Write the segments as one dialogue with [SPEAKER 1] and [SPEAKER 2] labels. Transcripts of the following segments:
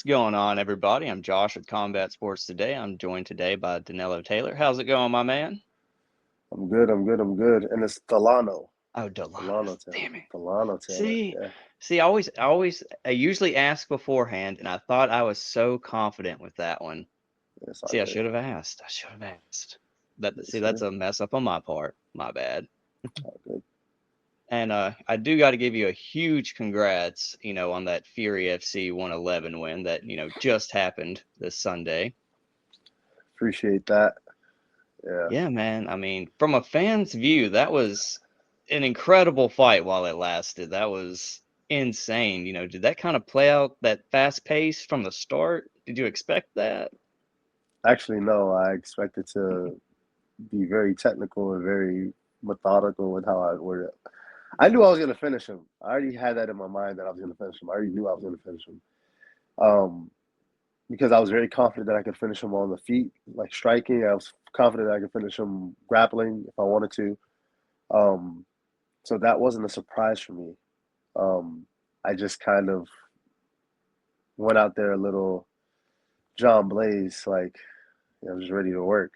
[SPEAKER 1] going on, everybody? I'm Josh with Combat Sports Today. I'm joined today by Dilano Taylor. How's it going, my man?
[SPEAKER 2] I'm good. I'm good. I'm good. And it's Delano.
[SPEAKER 1] Oh, Delano.
[SPEAKER 2] Delano Taylor.
[SPEAKER 1] Damn it.
[SPEAKER 2] Delano Taylor.
[SPEAKER 1] See,
[SPEAKER 2] Yeah.
[SPEAKER 1] I usually ask beforehand, and I thought I was so confident with that one.
[SPEAKER 2] It's all
[SPEAKER 1] See, I
[SPEAKER 2] good.
[SPEAKER 1] should have asked. I should have asked. See,
[SPEAKER 2] Yes,
[SPEAKER 1] that's
[SPEAKER 2] sir.
[SPEAKER 1] a mess up on my part. My bad.
[SPEAKER 2] All good.
[SPEAKER 1] And I do got to give you a huge congrats, on that FuryFC 111 win that, just happened this Sunday.
[SPEAKER 2] Appreciate that. Yeah.
[SPEAKER 1] Yeah, man. I mean, from a fan's view, that was an incredible fight while it lasted. That was insane. Did that kind of play out that fast pace from the start? Did you expect that?
[SPEAKER 2] Actually, no. I expected to be very technical and very methodical with how I word it. I knew I was gonna finish him. I already had that in my mind that I was gonna finish him. I already knew I was gonna finish him. Um, because I was very confident that I could finish him on the feet, like striking. I was confident that I could finish him grappling if I wanted to. Um, so that wasn't a surprise for me. I just kind of went out there a little John Blaze, like I was ready to work.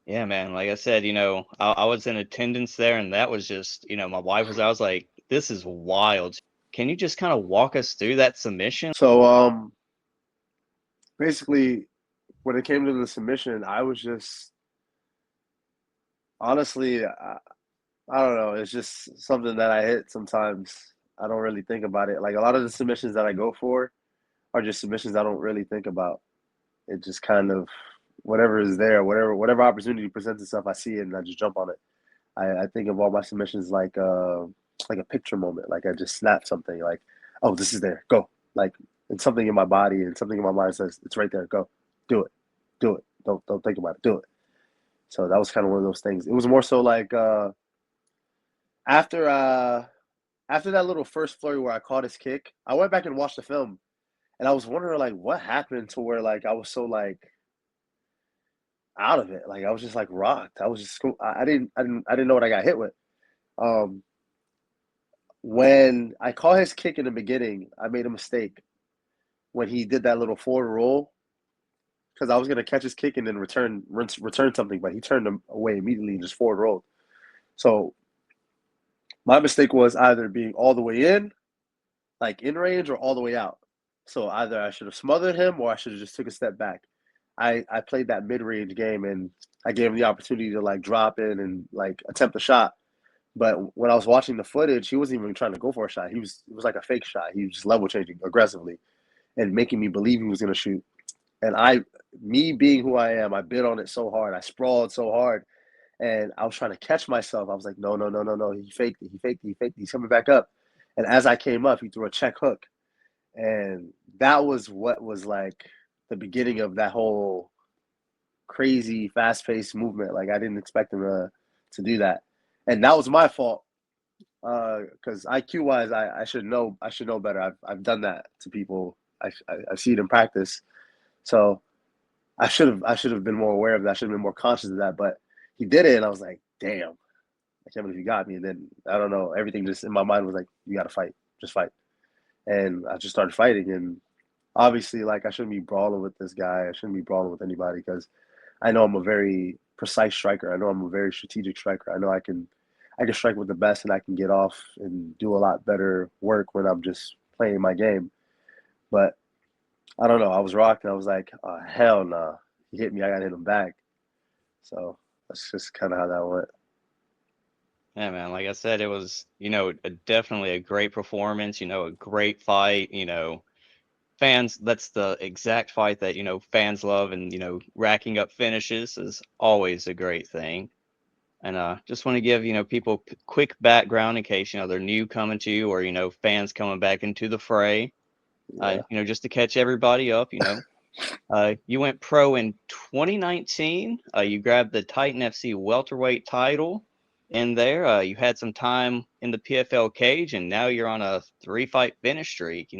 [SPEAKER 1] Yeah, man. Like I said, I was in attendance there, and that was just, my wife was, I was like, this is wild. Can you just kind of walk us through that submission?
[SPEAKER 2] So basically, when it came to the submission, I was just honestly, I don't know. It's just something that I hit sometimes. I don't really think about it. Like a lot of the submissions that I go for are just submissions I don't really think about. It just kind of whatever is there, whatever opportunity presents itself, I see it and I just jump on it. I think of all my submissions like a picture moment. Like I just snap something like, oh, this is there, go. Like it's something in my body and something in my mind says it's right there, go, do it, do it. Don't think about it, do it. So that was kind of one of those things. It was more so like after uh after that little first flurry where I caught his kick, I went back and watched the film and I was wondering like what happened to where like I was so like out of it. Like I was just like rocked. I was just I didn't know what I got hit with. Um, when I caught his kick in the beginning, I made a mistake when he did that little forward roll because I was gonna catch his kick and then return something, but he turned him away immediately and just forward rolled. So my mistake was either being all the way in, like in range, or all the way out. So either I should have smothered him or I should have just took a step back. I played that mid range game and I gave him the opportunity to like drop in and like attempt a shot. But when I was watching the footage, he wasn't even trying to go for a shot. It was like a fake shot. He was just level changing aggressively and making me believe he was gonna shoot. And me being who I am, I bit on it so hard. I sprawled so hard, and I was trying to catch myself. I was like, no, no, no, no, no. He faked it. He faked it. He faked it. He's coming back up. And as I came up, he threw a check hook, and that was what was like the beginning of that whole crazy fast paced movement. Like I didn't expect him to do that, and that was my fault because IQ wise, I should know better. I've done that to people. I see it in practice, so I should have been more aware of that. I should have been more conscious of that. But he did it, and I was like, damn, I can't believe he got me. And then I don't know, everything just in my mind was like, you got to fight, just fight. And I just started fighting, and obviously, like I shouldn't be brawling with this guy. I shouldn't be brawling with anybody because I know I'm a very precise striker. I know I'm a very strategic striker. I know I can strike with the best and I can get off and do a lot better work when I'm just playing my game. But I don't know. I was rocked and I was like, oh, hell no. Nah. He hit me. I got to hit him back. So that's just kind of how that went.
[SPEAKER 1] Yeah, man. Like I said, it was, definitely a great performance, a great fight, fans, that's the exact fight that, fans love and, racking up finishes is always a great thing. And just want to give, people quick background in case, they're new coming to you or, fans coming back into the fray.
[SPEAKER 2] Yeah.
[SPEAKER 1] Just to catch everybody up, you went pro in 2019. You grabbed the Titan FC welterweight title in there. You had some time in the PFL cage, and now you're on a 3-fight finish streak.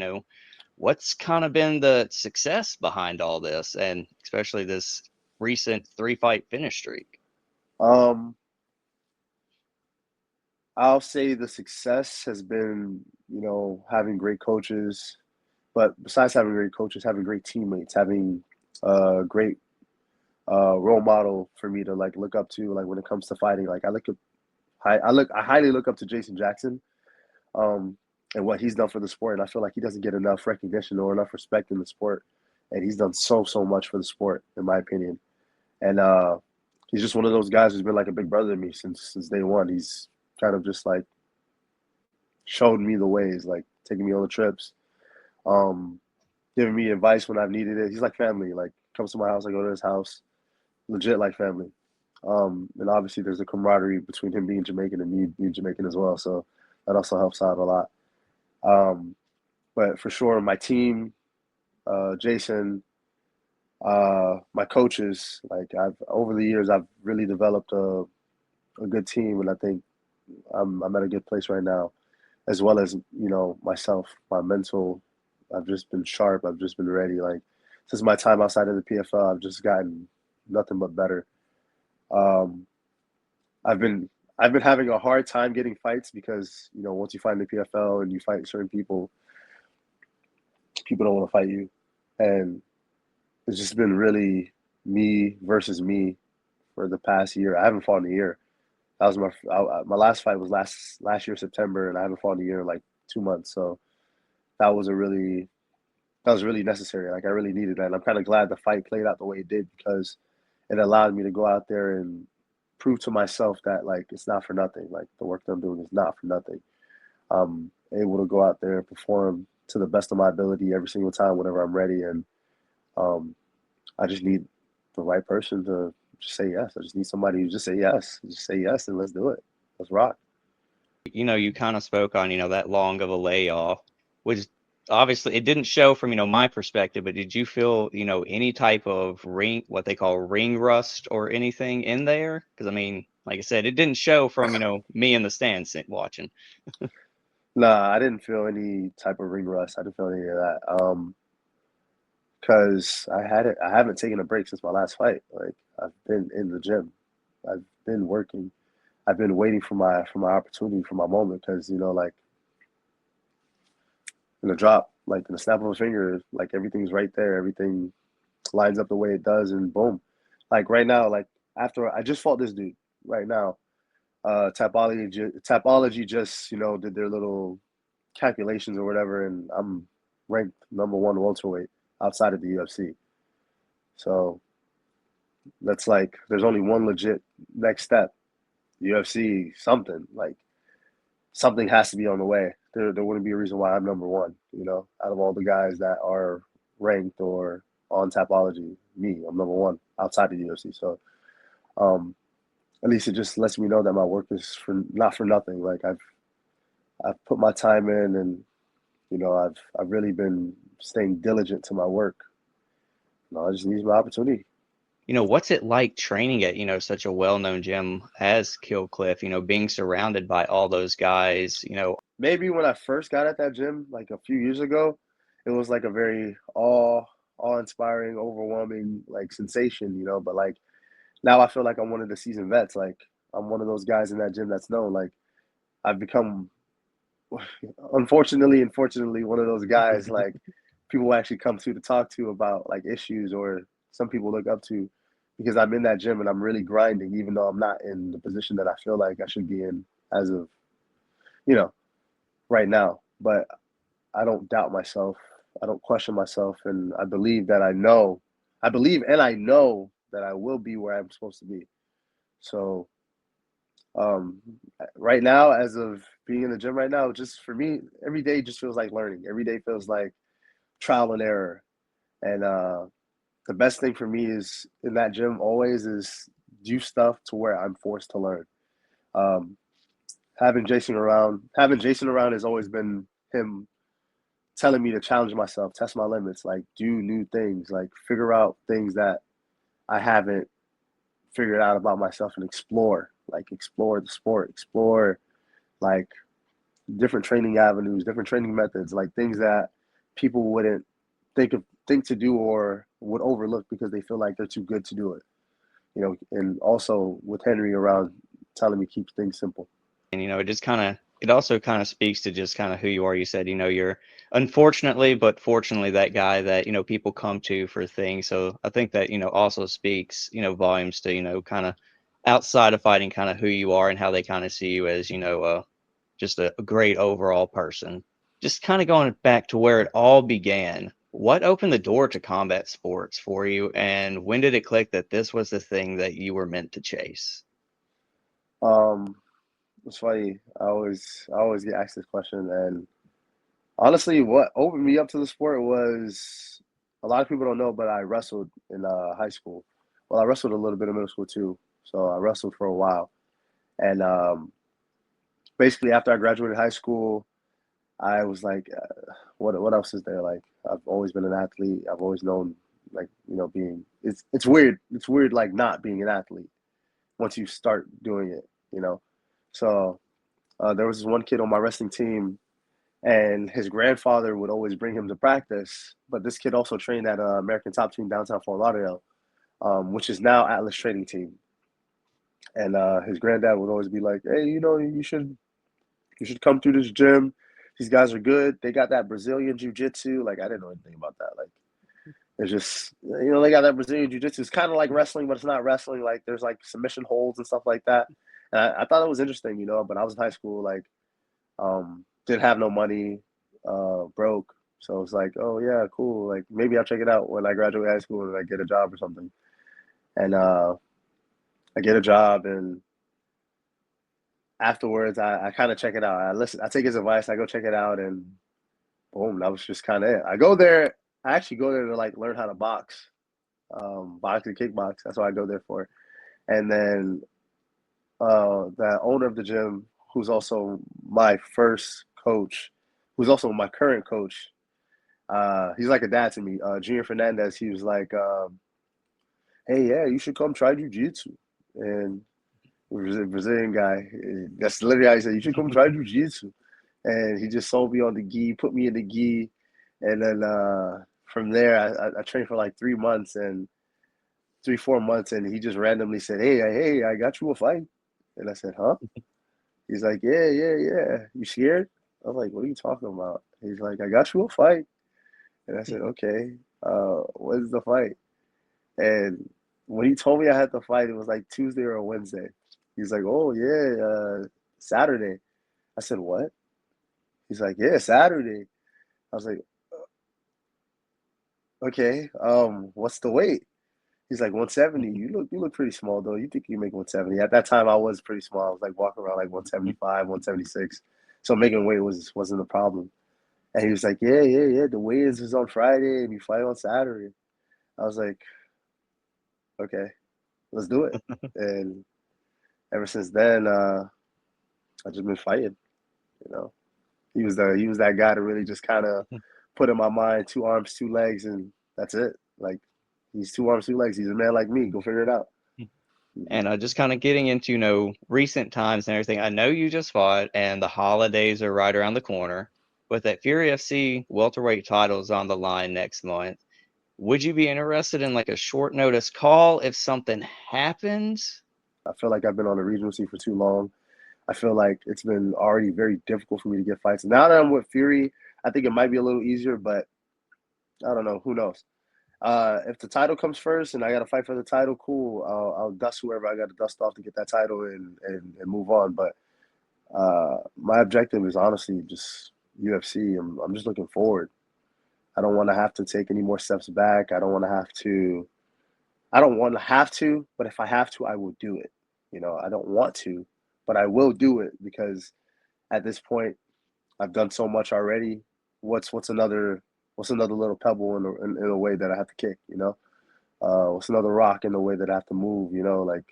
[SPEAKER 1] What's kind of been the success behind all this, and especially this recent 3-fight finish streak?
[SPEAKER 2] Um, I'll say the success has been, having great coaches, But besides having great coaches, having great teammates, having great role model for me to like look up to, like when it comes to fighting, like I highly look up to Jason Jackson, um, and what he's done for the sport. And I feel like he doesn't get enough recognition or enough respect in the sport, and he's done so much for the sport, in my opinion. And he's just one of those guys who's been like a big brother to me since day one. He's kind of just like showed me the ways, like taking me on the trips, um, giving me advice when I've needed it. He's like family. Like comes to my house, I go to his house, legit like family. And obviously there's a camaraderie between him being Jamaican and me being Jamaican as well. So that also helps out a lot. Um, but for sure, my team, Jason, my coaches, like I've over the years, I've really developed a good team, and I think I'm at a good place right now, as well as myself, my mental. I've just been sharp. I've just been ready. Like since my time outside of the PFL, I've just gotten nothing but better. Um, I've been I've been having a hard time getting fights because once you find the PFL and you fight certain people, people don't want to fight you, and it's just been really me versus me for the past year. I haven't fought in a year. That was my last fight was last year September, and I haven't fought in a year in like 2 months. So that was a really that was really necessary. Like I really needed that, and I'm kind of glad the fight played out the way it did because it allowed me to go out there and prove to myself that like it's not for nothing. Like the work that I'm doing is not for nothing. I'm able to go out there and perform to the best of my ability every single time whenever I'm ready, and um, I just need the right person to just say yes. I just need somebody who just say yes. Just say yes and let's do it. Let's rock.
[SPEAKER 1] You kind of spoke on, that long of a layoff, which obviously it didn't show from, my perspective, but did you feel, any type of what they call ring rust or anything in there? Because I mean, like I said, it didn't show from, me in the stands watching.
[SPEAKER 2] Nah, I didn't feel any type of ring rust. I didn't feel any of that. Because I haven't taken a break since my last fight. Like I've been in the gym. I've been working. I've been waiting for my opportunity, for my moment. Because like in the drop, like in the snap of a finger, like everything's right there. Everything lines up the way it does, and boom. Like right now, like after I just fought this dude right now. Tapology just did their little calculations or whatever, and I'm ranked #1 welterweight outside of the UFC. So that's like there's only one legit next step. UFC something like something has to be on the way. There wouldn't be a reason why I'm #1. Out of all the guys that are ranked or on Tapology, I'm #1 outside of the UFC. So um, at least it just lets me know that my work is for not for nothing. Like I've put my time in, and I've really been staying diligent to my work. I just need my opportunity.
[SPEAKER 1] What's it like training at, such a well-known gym as Kill Cliff, being surrounded by all those guys,
[SPEAKER 2] Maybe when I first got at that gym, like a few years ago, it was like a very awe-inspiring, overwhelming like sensation. But like now I feel like I'm one of the seasoned vets. Like I'm one of those guys in that gym that's known. Like I've become, unfortunately, one of those guys like people actually come to talk to about like issues, or some people look up to because I'm in that gym and I'm really grinding, even though I'm not in the position that I feel like I should be in as of you know right now. But I don't doubt myself. I don't question myself, and I believe that I believe and I know that I will be where I'm supposed to be. So um, right now, as of being in the gym right now, just for me, every day just feels like learning. Every day feels like trial and error. And the best thing for me is in that gym always is do stuff to where I'm forced to learn. Um, having Jason around has always been him telling me to challenge myself, test my limits, like do new things, like figure out things that I haven't figured out about myself, and explore the sport, explore like different training avenues, different training methods, like things that people wouldn't think to do or would overlook because they feel like they're too good to do it. And also with Henry around telling me keep things simple.
[SPEAKER 1] and it also kind of speaks to just kind of who you are. You said, you're unfortunately, but fortunately, that guy that, people come to for things. So I think that, also speaks, volumes to, kind of outside of fighting, kind of who you are and how they kind of see you as, just a great overall person. Just kind of going back to where it all began. What opened the door to combat sports for you, and when did it click that this was the thing that you were meant to chase?
[SPEAKER 2] Um, it's funny. I always get asked this question, and honestly, what opened me up to the sport was a lot of people don't know, but I wrestled in high school. Well, I wrestled a little bit in middle school too, so I wrestled for a while. And basically, after I graduated high school, I was like, what else is there? Like, I've always been an athlete. I've always known, like, being it's weird. It's weird, like not being an athlete once you start doing it. So there was this one kid on my wrestling team, and his grandfather would always bring him to practice. But this kid also trained at American Top Team downtown Fort Lauderdale, which is now Atlas Trading Team. And his granddad would always be like, "Hey, you should come through this gym. These guys are good. They got that Brazilian jiu-jitsu." Like, I didn't know anything about that. Like, it's just, they got that Brazilian jiu-jitsu. It's kind of like wrestling, but it's not wrestling. Like, there's like submission holds and stuff like that. And I thought it was interesting, but I was in high school, like, didn't have no money, broke. So it's like, oh yeah, cool. Like, maybe I'll check it out when I graduate high school and I get a job or something. And I get a job, and afterwards I kind of check it out. I take his advice, I go check it out, and boom, that was just kind of it. I actually go there to like learn how to box, box and kickbox. That's what I go there for. And then the owner of the gym, who's also my first coach, who's also my current coach, he's like a dad to me. Junior Fernandez, he was like, "Hey, yeah, you should come try jujitsu." And Brazilian guy, that's literally how he said, "You should come try jujitsu." And he just sold me on the gi, put me in the gi, and then from there I trained for like 3 months and 3 4 months, and he just randomly said, "Hey, I got you a fight," and I said, "Huh?" He's like, "Yeah, yeah, yeah. You scared?" I was like, "What are you talking about?" He's like, "I got you a fight," and I said, "Okay, what is the fight?" And when he told me I had the fight, it was like Tuesday or Wednesday. He's like, "Oh yeah, Saturday." I said, "What?" He's like, "Yeah, Saturday." I was like, "Okay, what's the weight?" He's like, 170. You look pretty small though. You think you make 170? At that time, I was pretty small. I was like walking around like 175, 176. So making weight wasn't a problem. And he was like, "Yeah, yeah, yeah. The weigh-ins is on Friday, and you fight on Saturday." I was like, "Okay, let's do it." And ever since then, I just been fighting. You know, he was that guy to really just kind of put in my mind 2 arms, 2 legs, and that's it. Like, he's 2 arms, 2 legs. He's a man like me. Go figure it out. Mhm.
[SPEAKER 1] And just kind of getting into, recent times and everything. I know you just fought, and the holidays are right around the corner. But that Fury FC welterweight title is on the line next month. Would you be interested in like a short notice call if something happens?
[SPEAKER 2] I feel like I've been on the regional scene for too long. I feel like it's been already very difficult for me to get fights. Now that I'm with Fury, I think it might be a little easier, but I don't know. Who knows? If the title comes first and I got to fight for the title, cool. I'll dust whoever I got to dust off to get that title and move on. But my objective is honestly just UFC. I'm just looking forward. I don't want to have to take any more steps back. I don't want to have to. I don't want to have to, but if I have to, I will do it. I don't want to, but I will do it because at this point, I've done so much already. What's another little pebble in a way that I have to kick? What's another rock in the way that I have to move? Like,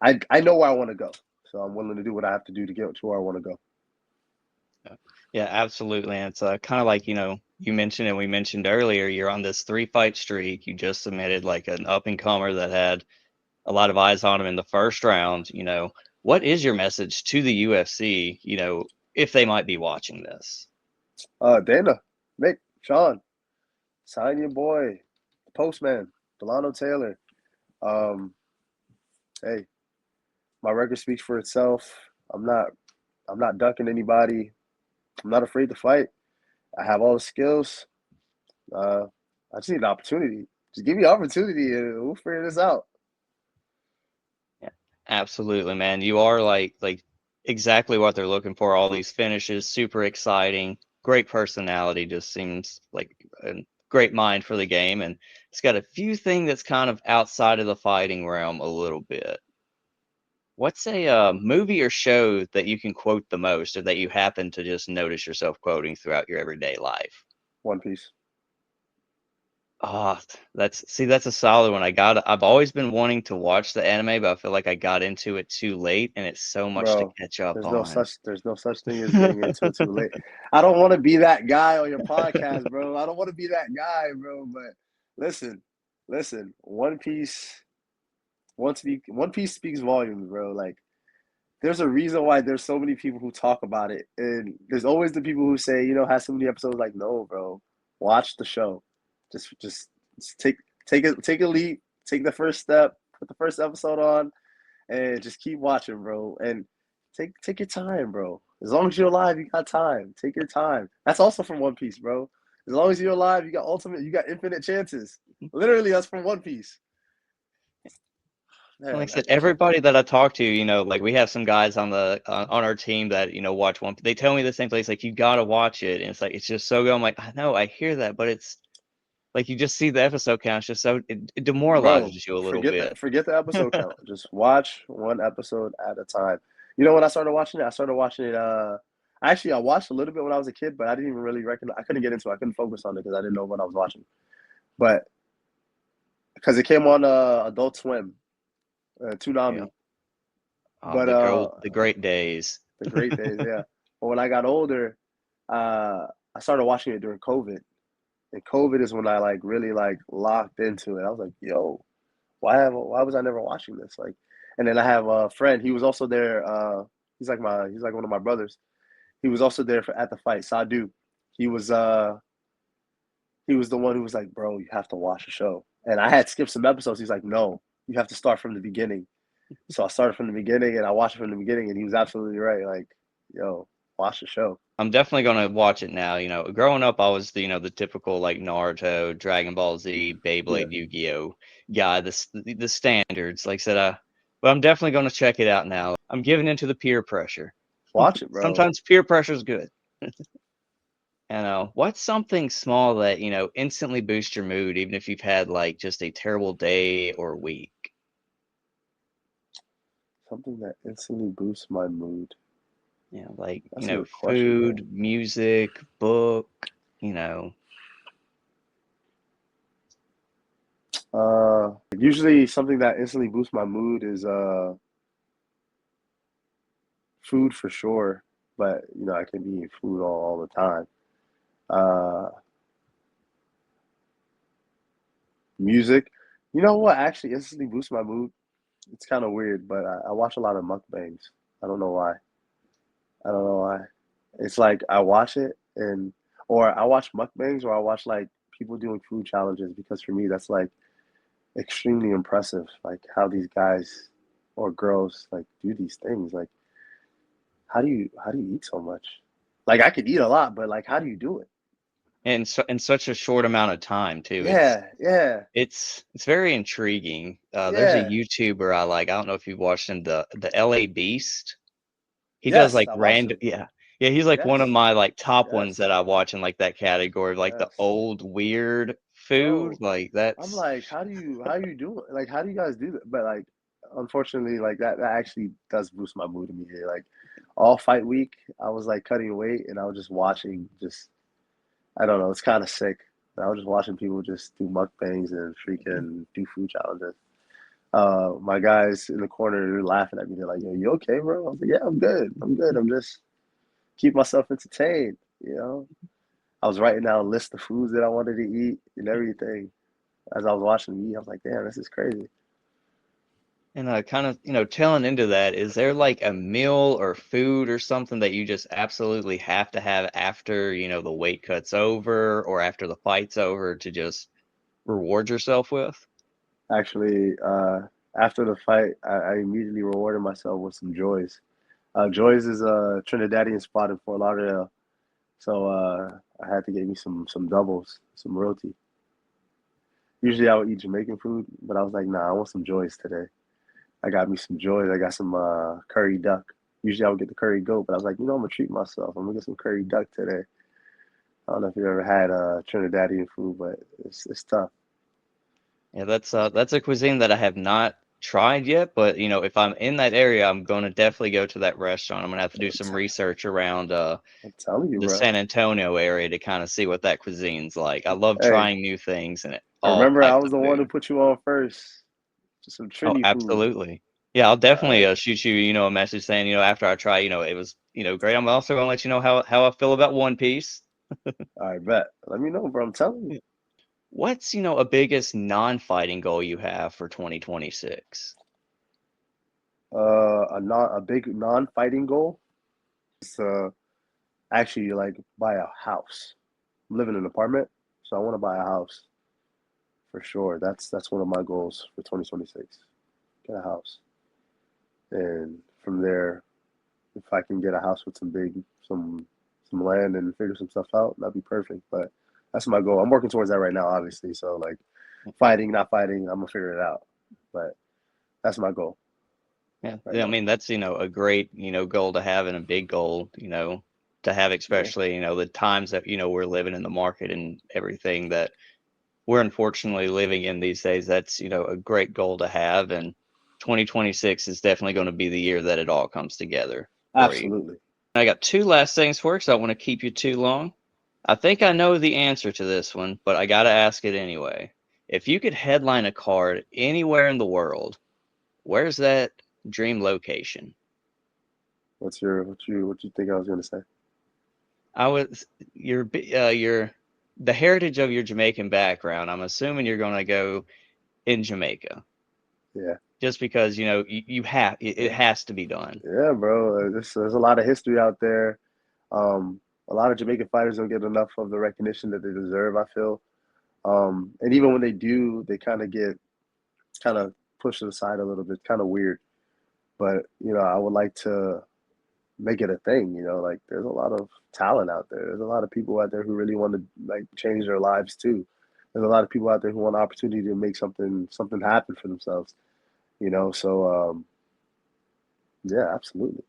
[SPEAKER 2] I know where I want to go, so I'm willing to do what I have to do to get to where I want to go.
[SPEAKER 1] Yeah, absolutely. And it's kind of like, you mentioned and we mentioned earlier, you're on this 3 fight streak. You just submitted like an up and comer that had a lot of eyes on him in the first round. What is your message to the UFC, if they might be watching this?
[SPEAKER 2] Dana, Nick, Sean, sign your boy, the postman, Delano Taylor. Um, hey, my record speaks for itself. I'm not ducking anybody. I'm not afraid to fight. I have all the skills. I just need an opportunity. Just give me an opportunity and we'll figure this out.
[SPEAKER 1] Yeah, absolutely, man. You are like exactly what they're looking for. All these finishes, super exciting, great personality. Just seems like a great mind for the game, and it's got a few things that's kind of outside of the fighting realm a little bit. What's a movie or show that you can quote the most, or that you happen to just notice yourself quoting throughout your everyday life?
[SPEAKER 2] One Piece.
[SPEAKER 1] Ah, that's a solid one. I've always been wanting to watch the anime, but I feel like I got into it too late, and it's so much to
[SPEAKER 2] Bro,
[SPEAKER 1] catch up
[SPEAKER 2] there's no
[SPEAKER 1] on.
[SPEAKER 2] such there's no such thing as getting into it too late. I don't want to be that guy on your podcast, bro. I don't want to be that guy, bro. But listen, listen. One Piece speaks volumes, bro. Like there's a reason why there's so many people who talk about it, and there's always the people who say, has so many episodes. Like, no, bro, watch the show. Just take a leap, take the first step, put the first episode on, and just keep watching, bro. And take your time, bro. As long as you're alive, you got time. Take your time. That's also from One Piece, bro. As long as you're alive, you got infinite chances. Literally, that's from One Piece.
[SPEAKER 1] Like I
[SPEAKER 2] Man,
[SPEAKER 1] said, everybody that I talk to, like we have some guys on our team that watch one. They tell me the same place, like you gotta watch it, and it's like it's just so good. I'm like, I know, I hear that, but it's like you just see the episode count, it's just so it
[SPEAKER 2] bro,
[SPEAKER 1] demoralizes you a little bit.
[SPEAKER 2] forget the episode count. Just watch one episode at a time. You know when I started watching it? I started watching it. Actually, I watched a little bit when I was a kid, but I didn't even really recognize. I couldn't get into it. I couldn't focus on it because I didn't know what I was watching. But because it came on Adult Swim,
[SPEAKER 1] Yeah.
[SPEAKER 2] Toonami.
[SPEAKER 1] Oh,
[SPEAKER 2] But
[SPEAKER 1] the great days.
[SPEAKER 2] the great days, yeah. But when I got older, I started watching it during COVID, and COVID is when I like really like locked into it. I was like, yo, why was I never watching this? Like, and then I have a friend. He was also there. He's like one of my brothers. He was also there at the fight. Sadu. He was uh he was the one who was like, bro, you have to watch the show. And I had skipped some episodes. He's like, no, you have to start from the beginning. So I started from the beginning and I watched it from the beginning, and he was absolutely right. Like, yo, watch the show.
[SPEAKER 1] I'm definitely gonna watch it now. Growing up, I was the typical like Naruto, Dragon Ball Z,
[SPEAKER 2] Yeah,
[SPEAKER 1] Beyblade, Yu-Gi-Oh guy, the standards. Like I said, but I'm definitely gonna check it out now. I'm giving into the peer pressure.
[SPEAKER 2] watch it, bro.
[SPEAKER 1] Sometimes peer pressure is good. And what's something small that instantly boosts your mood, even if you've had like just a terrible day or week?
[SPEAKER 2] Something that instantly boosts my mood.
[SPEAKER 1] Like
[SPEAKER 2] That's a good question, bro.
[SPEAKER 1] food, music, book. You know.
[SPEAKER 2] Usually something that instantly boosts my mood is food for sure, but I can be eating food all the time. Uh, music. You know what actually instantly boosts my mood? It's kind of weird, but I watch a lot of mukbangs. I don't know why. I don't know why. It's like I watch it or I watch mukbangs or I watch like people doing food challenges because for me that's like extremely impressive. Like how these guys or girls like do these things. Like how do you eat so much? Like I could eat a lot, but like how do you do it?
[SPEAKER 1] And so in such a short amount of time too. It's
[SPEAKER 2] Yeah, yeah,
[SPEAKER 1] it's very intriguing. There's a
[SPEAKER 2] yeah.
[SPEAKER 1] YouTuber I like. I don't know if you've watched him, the LA Beast. He does
[SPEAKER 2] Yes,
[SPEAKER 1] like
[SPEAKER 2] I watched
[SPEAKER 1] random,
[SPEAKER 2] them.
[SPEAKER 1] yeah. Yeah, he's like one of
[SPEAKER 2] Yes,
[SPEAKER 1] my like top ones
[SPEAKER 2] yes,
[SPEAKER 1] that I watch in like that category of like the
[SPEAKER 2] yes.
[SPEAKER 1] old weird food.
[SPEAKER 2] Bro,
[SPEAKER 1] Like
[SPEAKER 2] I'm
[SPEAKER 1] that's
[SPEAKER 2] like, how do you do it? Like, how do you guys do that? But like, unfortunately, like that actually does boost my mood immediately. Like, all fight week, I was like cutting weight, and I was just watching. Just I don't know, it's kind of sick. I was just watching people just do mukbangs and freaking do food challenges. My guys in the corner they're laughing at me. They're like, "Yo, you okay, bro?" I was like, "Yeah, I'm good. I'm good. I'm just keep myself entertained." You know, I was writing down a list of foods that I wanted to eat and everything. As I was watching them eat, I was like, damn, this is crazy.
[SPEAKER 1] and kind of telling into that. Is there like a meal or food or something that you just absolutely have to have after the weight cut's over or after the fight's over to just reward yourself with?
[SPEAKER 2] Actually, after the fight, I immediately rewarded myself with some Joys. Joys is a Trinidadian spot in Fort Lauderdale. So I had to get me some doubles, some roti. Usually I would eat Jamaican food, but I was like, nah, I want some joys today. I got me some joys. I got some curry duck. Usually I would get the curry goat, but I was like, I'm gonna treat myself. I'm gonna get some curry duck today. I don't know if you ever had Trinidadian food, but it's tough.
[SPEAKER 1] Yeah, that's a cuisine that I have not tried yet, but if I'm in that area, I'm gonna definitely go to that restaurant. I'm gonna have to do
[SPEAKER 2] I'm,
[SPEAKER 1] some
[SPEAKER 2] t-
[SPEAKER 1] research around
[SPEAKER 2] I'm telling you,
[SPEAKER 1] the
[SPEAKER 2] bro.
[SPEAKER 1] San Antonio area to kind of see what that cuisine's like. I love
[SPEAKER 2] Hey,
[SPEAKER 1] trying new things and
[SPEAKER 2] I
[SPEAKER 1] all
[SPEAKER 2] remember I
[SPEAKER 1] types
[SPEAKER 2] was
[SPEAKER 1] of
[SPEAKER 2] the one who
[SPEAKER 1] food.
[SPEAKER 2] put you on first. Just some
[SPEAKER 1] Oh,
[SPEAKER 2] Trini food.
[SPEAKER 1] absolutely. Yeah, I'll
[SPEAKER 2] All
[SPEAKER 1] definitely
[SPEAKER 2] right.
[SPEAKER 1] shoot you, a message saying, after I try, it was, great. I'm also gonna let you know how I feel about One Piece.
[SPEAKER 2] All right, bet. Let me know, bro. I'm telling you.
[SPEAKER 1] What's, a biggest non-fighting goal you have for 2026?
[SPEAKER 2] A big non-fighting goal is actually like buy a house. I'm living in an apartment, so I want to buy a house for sure. That's one of my goals for 2026. Get a house, and from there, if I can get a house with some land and figure some stuff out, that'd be perfect. But that's my goal. I'm working towards that right now, obviously. So like fighting, not fighting, I'm gonna figure it out. But that's my goal
[SPEAKER 1] Yeah,
[SPEAKER 2] right
[SPEAKER 1] yeah, I
[SPEAKER 2] now.
[SPEAKER 1] mean that's a great goal to have and a big goal to have,
[SPEAKER 2] Yeah,
[SPEAKER 1] especially the times that we're living in the market and everything that we're unfortunately living in these days. That's a great goal to have, and 2026 is definitely going to be the year that it all comes together for you.
[SPEAKER 2] absolutely.
[SPEAKER 1] I got two last things for you, so I don't want to keep you too long. I think I know the answer to this one, but I got to ask it anyway. If you could headline a card anywhere in the world, where's that dream location?
[SPEAKER 2] What you think I was gonna say?
[SPEAKER 1] I was your the heritage of your Jamaican background. I'm assuming you're going to go in Jamaica,
[SPEAKER 2] Yeah,
[SPEAKER 1] just because you have it
[SPEAKER 2] yeah,
[SPEAKER 1] has to be done.
[SPEAKER 2] yeah, bro. There's a lot of history out there. A lot of Jamaican fighters don't get enough of the recognition that they deserve, I feel. And even when they do, they kind of get kind of pushed aside a little bit, kind of weird. But I would like to make it a thing. Like there's a lot of talent out there. There's a lot of people out there who really want to like change their lives too. There's a lot of people out there who want an opportunity to make something happen for themselves. So yeah, absolutely.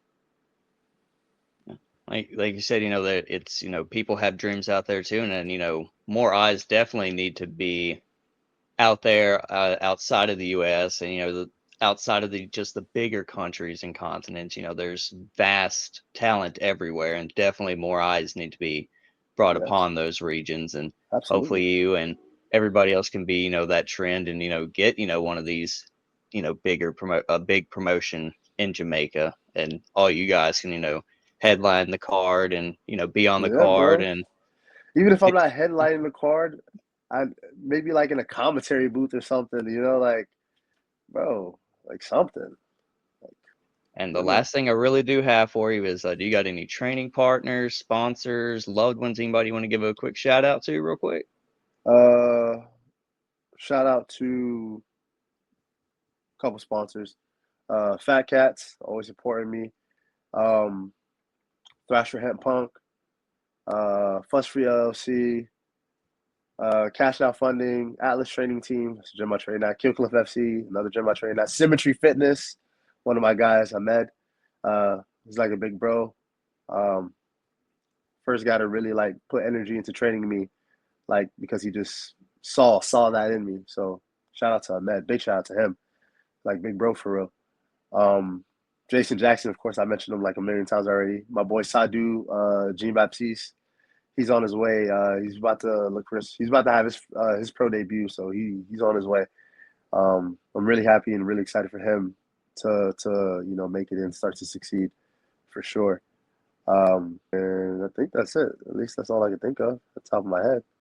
[SPEAKER 1] Like you said, that it's people have dreams out there too, and then more eyes definitely need to be out there outside of the U.S. and outside of the just the bigger countries and continents. There's vast talent everywhere, and definitely more eyes need to be brought
[SPEAKER 2] Yes,
[SPEAKER 1] upon those regions. And
[SPEAKER 2] absolutely.
[SPEAKER 1] hopefully, you and everybody else can be that trend and get one of these bigger promote a big promotion in Jamaica, and all you guys can headline the card and be on the
[SPEAKER 2] Yeah,
[SPEAKER 1] card
[SPEAKER 2] bro.
[SPEAKER 1] and
[SPEAKER 2] Even if I'm not headlining the card, I maybe like in a commentary booth or something. Like bro, like something. Like,
[SPEAKER 1] And the
[SPEAKER 2] you know.
[SPEAKER 1] last thing I really do have for you is, do you got any training partners, sponsors, loved ones, anybody you want to give a quick shout out to real quick?
[SPEAKER 2] Uh, Shout out to a couple sponsors. Fat Cats always supporting me. Um, Thrasher Hemp Punk, Fuss Free LLC, Cash Out Funding, Atlas Training Team, that's a gym I train at. Kill Cliff FC, another gym I train at. Symmetry Fitness, one of my guys, Ahmed. He's like a big bro. Um, First guy to really like put energy into training me, like because he just saw that in me. So shout out to Ahmed, big shout out to him, like big bro for real. Um, Jason Jackson, of course, I mentioned him like a million times already. My boy Sadu, Jean Baptiste, he's on his way. He's about to have his pro debut, so he's on his way. I'm really happy and really excited for him to make it and start to succeed for sure. And I think that's it. At least that's all I can think of at the top of my head.